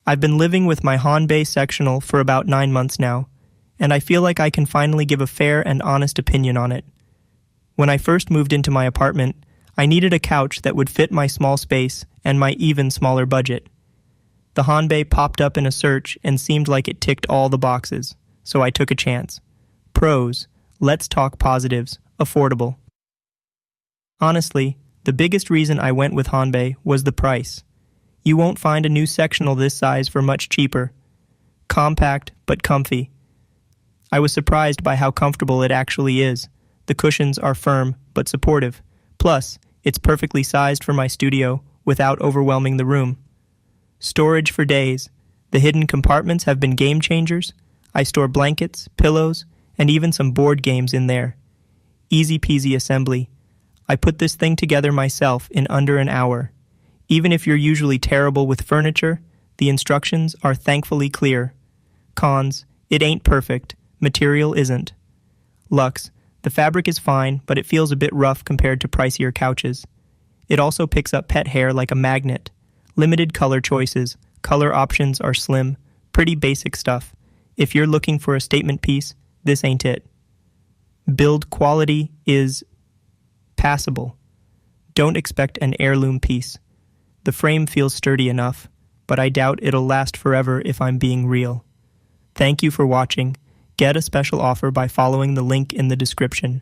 I've been living with my HONBAY sectional for about 9 months now, and I feel like I can finally give a fair and honest opinion on it. When I first moved into my apartment, I needed a couch that would fit my small space and my even smaller budget. The HONBAY popped up in a search and seemed like it ticked all the boxes, so I took a chance. Pros: let's talk positives, affordable. Honestly, the biggest reason I went with HONBAY was the price. You won't find a new sectional this size for much cheaper. Compact, but comfy. I was surprised by how comfortable it actually is. The cushions are firm, but supportive. Plus, it's perfectly sized for my studio without overwhelming the room. Storage for days. The hidden compartments have been game changers. I store blankets, pillows, and even some board games in there. Easy peasy assembly. I put this thing together myself in under an hour. Even if you're usually terrible with furniture, the instructions are thankfully clear. Cons: it ain't perfect. Material isn't. Lux: the fabric is fine, but it feels a bit rough compared to pricier couches. It also picks up pet hair like a magnet. Limited color choices. Color options are slim. Pretty basic stuff. If you're looking for a statement piece, this ain't it. Build quality is passable. Don't expect an heirloom piece. The frame feels sturdy enough, but I doubt it'll last forever if I'm being real. Thank you for watching. Get a special offer by following the link in the description.